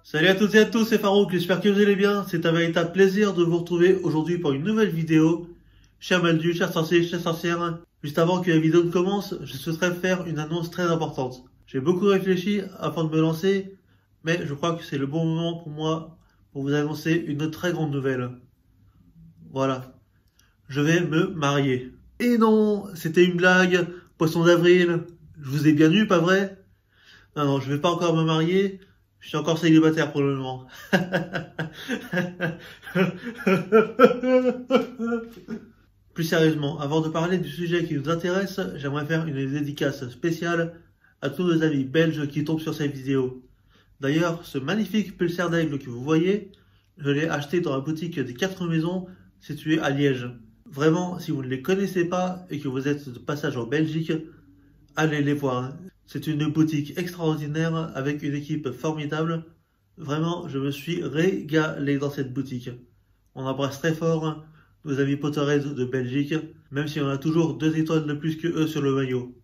Salut à toutes et à tous, c'est Farouk, j'espère que vous allez bien. C'est un véritable plaisir de vous retrouver aujourd'hui pour une nouvelle vidéo. Chers Maldus, chers sorciers, chers sorcières, juste avant que la vidéo ne commence, je souhaiterais faire une annonce très importante. J'ai beaucoup réfléchi afin de me lancer, mais je crois que c'est le bon moment pour moi pour vous annoncer une très grande nouvelle. Voilà, je vais me marier. Et non, c'était une blague, poisson d'avril, je vous ai bien eu, pas vrai? Non, je vais pas encore me marier. Je suis encore célibataire pour le moment. Plus sérieusement, avant de parler du sujet qui nous intéresse, j'aimerais faire une dédicace spéciale à tous nos amis belges qui tombent sur cette vidéo. D'ailleurs, ce magnifique pulsar d'aigle que vous voyez, je l'ai acheté dans la boutique des 4 maisons située à Liège. Vraiment, si vous ne les connaissez pas et que vous êtes de passage en Belgique, allez les voir. C'est une boutique extraordinaire avec une équipe formidable. Vraiment, je me suis régalé dans cette boutique. On embrasse très fort nos amis Potterheads de Belgique, même si on a toujours 2 étoiles de plus que eux sur le maillot.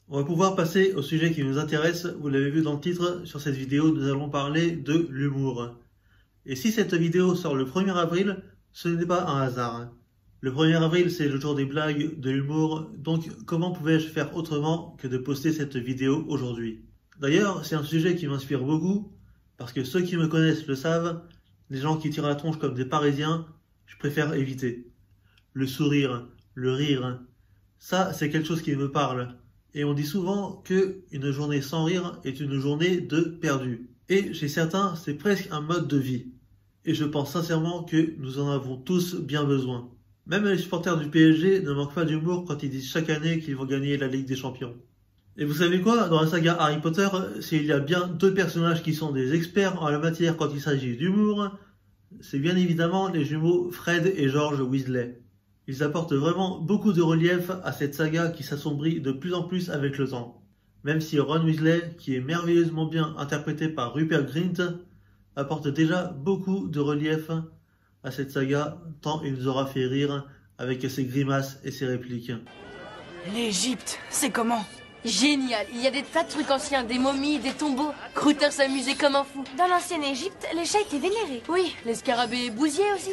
On va pouvoir passer au sujet qui nous intéresse. Vous l'avez vu dans le titre, sur cette vidéo, nous allons parler de l'humour. Et si cette vidéo sort le 1er avril, ce n'est pas un hasard. Le 1er avril, c'est le jour des blagues, de l'humour, donc comment pouvais-je faire autrement que de poster cette vidéo aujourd'hui? D'ailleurs, c'est un sujet qui m'inspire beaucoup, parce que ceux qui me connaissent le savent, les gens qui tirent la tronche comme des Parisiens, je préfère éviter. Le sourire, le rire, ça c'est quelque chose qui me parle. Et on dit souvent que une journée sans rire est une journée de perdu. Et chez certains, c'est presque un mode de vie. Et je pense sincèrement que nous en avons tous bien besoin. Même les supporters du PSG ne manquent pas d'humour quand ils disent chaque année qu'ils vont gagner la Ligue des Champions. Et vous savez quoi? Dans la saga Harry Potter, s'il y a bien 2 personnages qui sont des experts en la matière quand il s'agit d'humour, c'est bien évidemment les jumeaux Fred et George Weasley. Ils apportent vraiment beaucoup de relief à cette saga qui s'assombrit de plus en plus avec le temps. Même si Ron Weasley, qui est merveilleusement bien interprété par Rupert Grint, apporte déjà beaucoup de relief à cette saga, tant il nous aura fait rire avec ses grimaces et ses répliques. L'Égypte, c'est comment? Génial, il y a des tas de trucs anciens, des momies, des tombeaux. Crouter s'amusait comme un fou. Dans l'ancienne Égypte, les chats étaient vénérés. Oui, les scarabées bousiers aussi.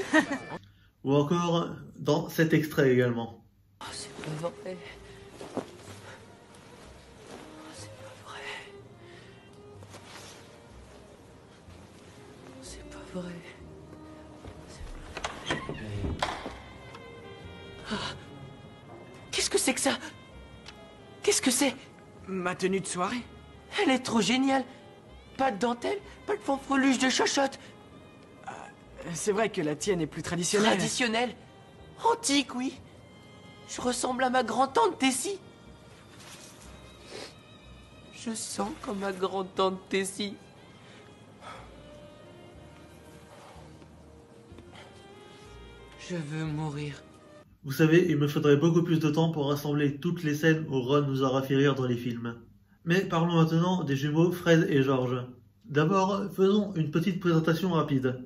Ou encore dans cet extrait également. Oh, c'est pas vrai. Oh, c'est pas vrai. C'est pas vrai. Ah. Qu'est-ce que c'est que ça? Qu'est-ce que c'est? Ma tenue de soirée? Elle est trop géniale. Pas de dentelle, pas de fanfreluche de chochotte. C'est vrai que la tienne est plus traditionnelle. Traditionnelle? Antique, oui. Je ressemble à ma grand-tante Tessie. Je sens comme ma grand-tante Tessie. Je veux mourir. Vous savez, il me faudrait beaucoup plus de temps pour rassembler toutes les scènes où Ron nous aura fait rire dans les films. Mais parlons maintenant des jumeaux Fred et George. D'abord, faisons une petite présentation rapide.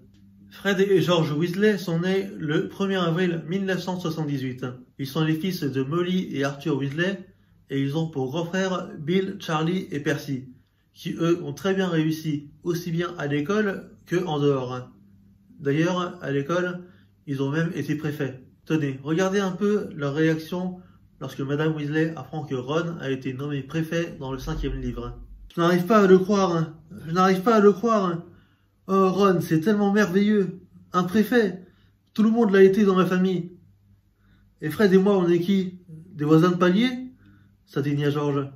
Fred et George Weasley sont nés le 1er avril 1978. Ils sont les fils de Molly et Arthur Weasley, et ils ont pour grands frères Bill, Charlie et Percy, qui eux ont très bien réussi, aussi bien à l'école que en dehors. D'ailleurs, à l'école, ils ont même été préfets. Tenez, regardez un peu leur réaction lorsque Madame Weasley apprend que Ron a été nommé préfet dans le 5e livre. Je n'arrive pas à le croire, je n'arrive pas à le croire. Oh Ron, c'est tellement merveilleux. Un préfet. Tout le monde l'a été dans ma famille. Et Fred et moi, on est qui? Des voisins de palier? S'indigna George.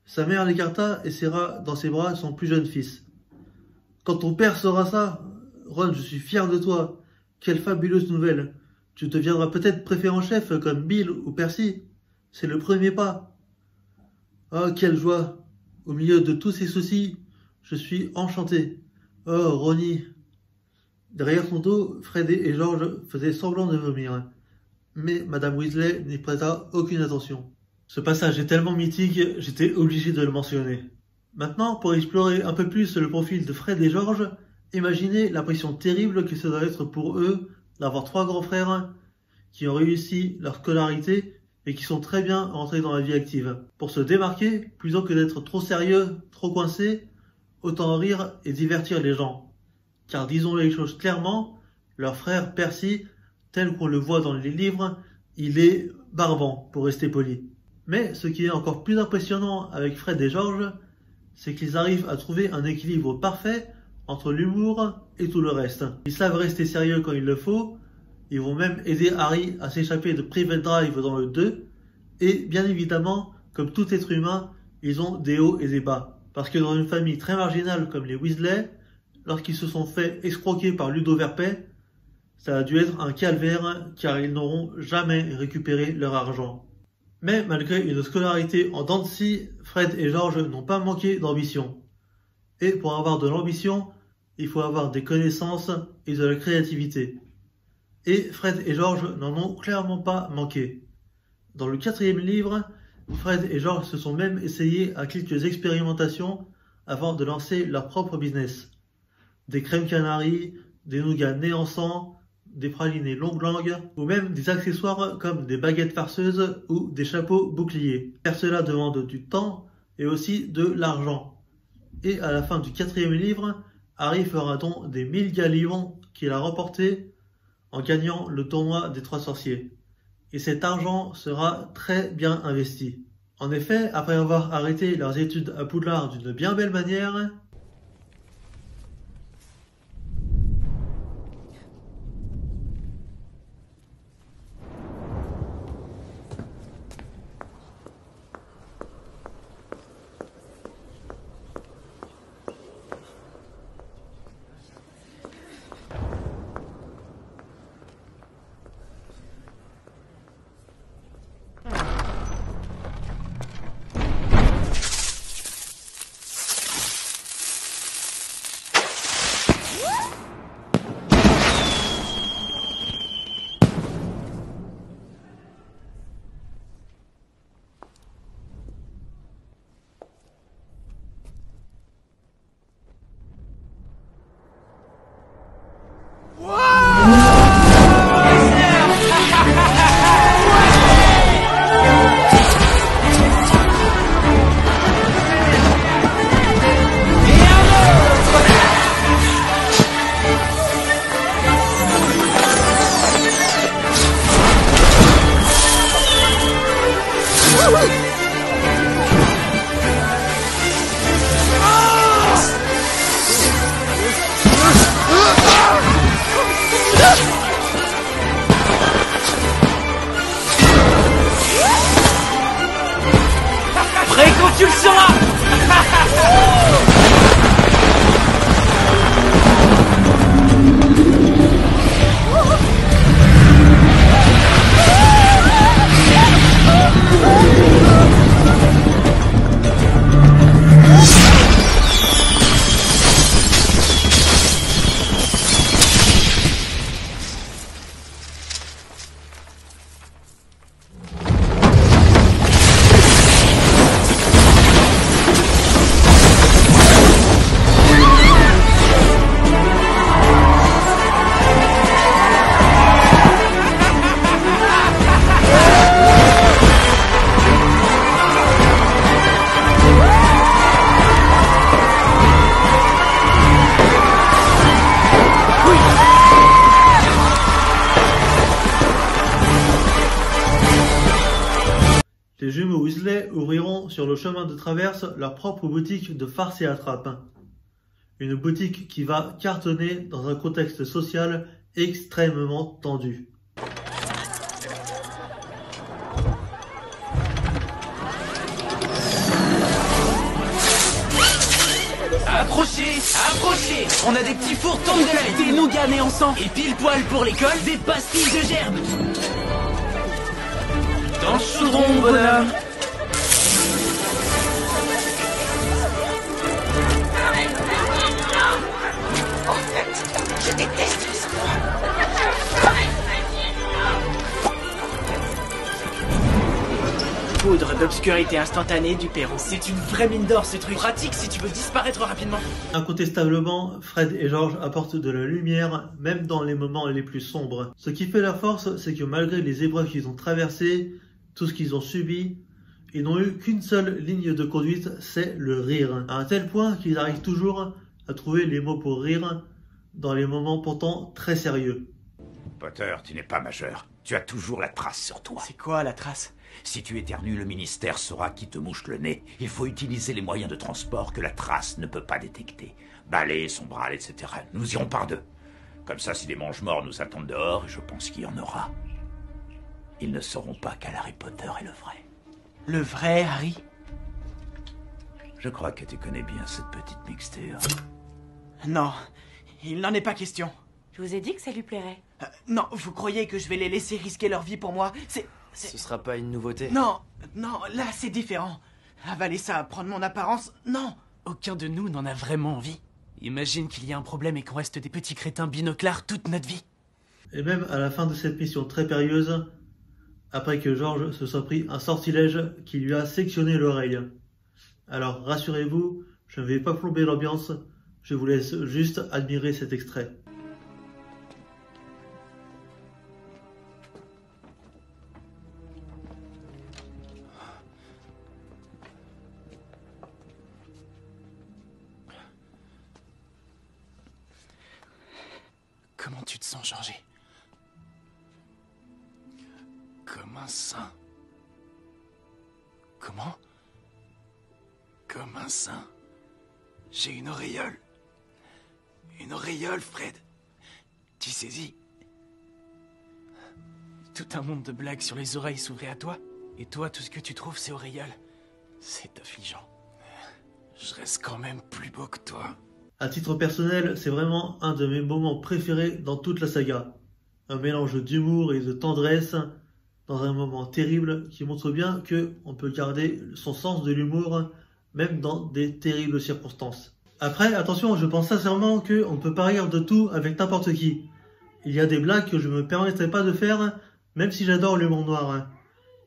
Sa mère l'écarta et serra dans ses bras son plus jeune fils. Quand ton père saura ça, Ron, je suis fier de toi. Quelle fabuleuse nouvelle. Tu deviendras peut-être préfet en chef comme Bill ou Percy. C'est le premier pas. Oh, quelle joie. Au milieu de tous ces soucis, je suis enchanté. Oh, Ronnie. Derrière son dos, Fred et George faisaient semblant de vomir. Mais Madame Weasley n'y prêta aucune attention. Ce passage est tellement mythique, j'étais obligé de le mentionner. Maintenant, pour explorer un peu plus le profil de Fred et George, imaginez la pression terrible que ça doit être pour eux d'avoir 3 grands frères qui ont réussi leur scolarité et qui sont très bien rentrés dans la vie active. Pour se démarquer, plutôt que d'être trop sérieux, trop coincés, autant rire et divertir les gens. Car disons les choses clairement, leur frère Percy, tel qu'on le voit dans les livres, il est barbant, pour rester poli. Mais ce qui est encore plus impressionnant avec Fred et George, c'est qu'ils arrivent à trouver un équilibre parfait entre l'humour et tout le reste. Ils savent rester sérieux quand il le faut, ils vont même aider Harry à s'échapper de Private Drive dans le 2, et bien évidemment, comme tout être humain, ils ont des hauts et des bas. Parce que dans une famille très marginale comme les Weasley, lorsqu'ils se sont fait escroquer par Ludo Verpet, ça a dû être un calvaire car ils n'auront jamais récupéré leur argent. Mais malgré une scolarité en dents de scie, Fred et George n'ont pas manqué d'ambition. Et pour avoir de l'ambition, il faut avoir des connaissances et de la créativité. Et Fred et George n'en ont clairement pas manqué. Dans le 4e livre, Fred et George se sont même essayés à quelques expérimentations avant de lancer leur propre business. Des crèmes canaries, des nougats nés en sang, des pralinés longue langue, ou même des accessoires comme des baguettes farceuses ou des chapeaux boucliers. Faire cela demande du temps et aussi de l'argent. Et à la fin du 4e livre, Harry fera don des 1000 galions qu'il a remportés en gagnant le tournoi des 3 sorciers. Et cet argent sera très bien investi. En effet, après avoir arrêté leurs études à Poudlard d'une bien belle manière, Tu le sauras. les jumeaux Weasley ouvriront sur le chemin de traverse leur propre boutique de farce et attrape. Une boutique qui va cartonner dans un contexte social extrêmement tendu. Approchez, approchez. On a des petits fours tombes de la vie, des nougats nés en sang, et pile poil pour l'école, des pastilles de gerbe. Dans le chaudron, bonhomme. Je déteste ça. Poudre d'obscurité instantanée du Perron. C'est une vraie mine d'or, ce truc. Pratique si tu veux disparaître rapidement. Incontestablement, Fred et George apportent de la lumière, même dans les moments les plus sombres. Ce qui fait leur force, c'est que malgré les épreuves qu'ils ont traversées, tout ce qu'ils ont subi, Ils n'ont eu qu'une seule ligne de conduite, c'est le rire. À un tel point qu'ils arrivent toujours à trouver les mots pour rire dans les moments pourtant très sérieux. Potter, tu n'es pas majeur. Tu as toujours la trace sur toi. C'est quoi la trace? Si tu éternues, le ministère saura qui te mouche le nez. Il faut utiliser les moyens de transport que la trace ne peut pas détecter. Balai, sombral, etc. Nous irons par deux. Comme ça, si des mange-morts nous attendent dehors, et je pense qu'il y en aura, ils ne sauront pas qu'Harry Potter est le vrai. Le vrai Harry? Je crois que tu connais bien cette petite mixture. Non, il n'en est pas question. Je vous ai dit que ça lui plairait. Non, vous croyez que je vais les laisser risquer leur vie pour moi? Ce sera pas une nouveauté. Non, non, là c'est différent. Avaler ça, prendre mon apparence, non. Aucun de nous n'en a vraiment envie. Imagine qu'il y a un problème et qu'on reste des petits crétins binoclars toute notre vie. Et même à la fin de cette mission très périlleuse, après que George se soit pris un sortilège qui lui a sectionné l'oreille. Alors rassurez-vous, je ne vais pas plomber l'ambiance, je vous laisse juste admirer cet extrait. Comment tu te sens, Georgie? Comme un saint. Comment? Comme un saint. J'ai une auréole. Une auréole, Fred. Tu saisis? Tout un monde de blagues sur les oreilles s'ouvrait à toi. Et toi, tout ce que tu trouves, c'est auréole. C'est affligeant. Je reste quand même plus beau que toi. À titre personnel, c'est vraiment un de mes moments préférés dans toute la saga. Un mélange d'humour et de tendresse dans un moment terrible qui montre bien que on peut garder son sens de l'humour même dans des terribles circonstances. Après, attention, je pense sincèrement qu'on ne peut pas rire de tout avec n'importe qui. Il y a des blagues que je me permettrai pas de faire, même si j'adore l'humour noir.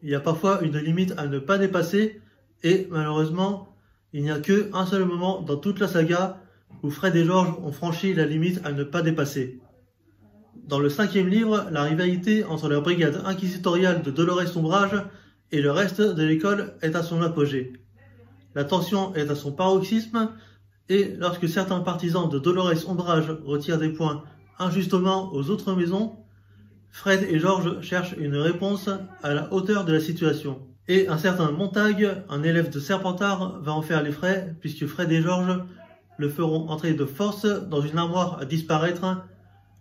Il y a parfois une limite à ne pas dépasser, et malheureusement, il n'y a qu'un seul moment dans toute la saga où Fred et George ont franchi la limite à ne pas dépasser. Dans le 5e livre, la rivalité entre la brigade inquisitoriale de Dolores Ombrage et le reste de l'école est à son apogée. La tension est à son paroxysme, et lorsque certains partisans de Dolores Ombrage retirent des points injustement aux autres maisons, Fred et George cherchent une réponse à la hauteur de la situation. Et un certain Montague, un élève de Serpentard, va en faire les frais, puisque Fred et George le feront entrer de force dans une armoire à disparaître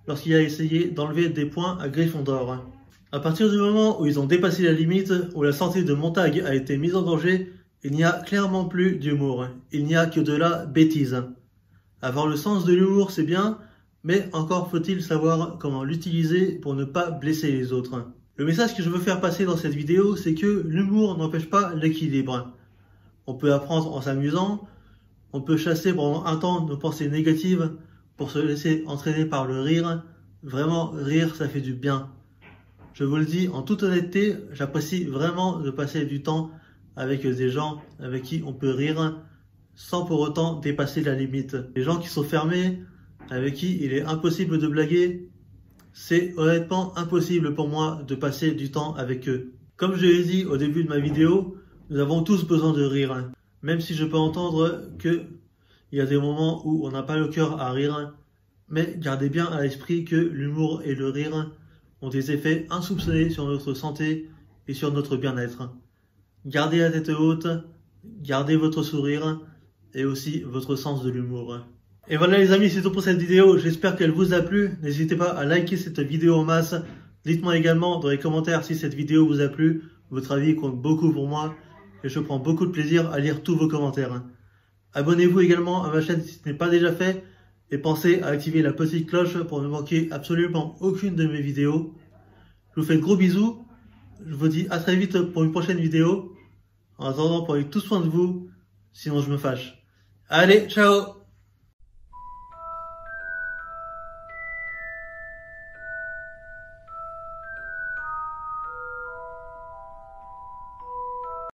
lorsqu'il a essayé d'enlever des points à Gryffondor. À partir du moment où ils ont dépassé la limite, où la santé de Montague a été mise en danger, il n'y a clairement plus d'humour. Il n'y a que de la bêtise. Avoir le sens de l'humour, c'est bien, mais encore faut-il savoir comment l'utiliser pour ne pas blesser les autres. Le message que je veux faire passer dans cette vidéo, c'est que l'humour n'empêche pas l'équilibre. On peut apprendre en s'amusant, on peut chasser pendant un temps nos pensées négatives pour se laisser entraîner par le rire. Vraiment, rire, ça fait du bien. Je vous le dis en toute honnêteté, j'apprécie vraiment de passer du temps avec des gens avec qui on peut rire sans pour autant dépasser la limite. Les gens qui sont fermés, avec qui il est impossible de blaguer, c'est honnêtement impossible pour moi de passer du temps avec eux. Comme je l'ai dit au début de ma vidéo, nous avons tous besoin de rire. Même si je peux entendre qu'il y a des moments où on n'a pas le cœur à rire, mais gardez bien à l'esprit que l'humour et le rire ont des effets insoupçonnés sur notre santé et sur notre bien-être. Gardez la tête haute, gardez votre sourire et aussi votre sens de l'humour. Et voilà les amis, c'est tout pour cette vidéo, j'espère qu'elle vous a plu. N'hésitez pas à liker cette vidéo en masse. Dites-moi également dans les commentaires si cette vidéo vous a plu. Votre avis compte beaucoup pour moi et je prends beaucoup de plaisir à lire tous vos commentaires. Abonnez-vous également à ma chaîne si ce n'est pas déjà fait et pensez à activer la petite cloche pour ne manquer absolument aucune de mes vidéos. Je vous fais de gros bisous, je vous dis à très vite pour une prochaine vidéo. En attendant, prenez tout soin de vous, sinon je me fâche. Allez, ciao!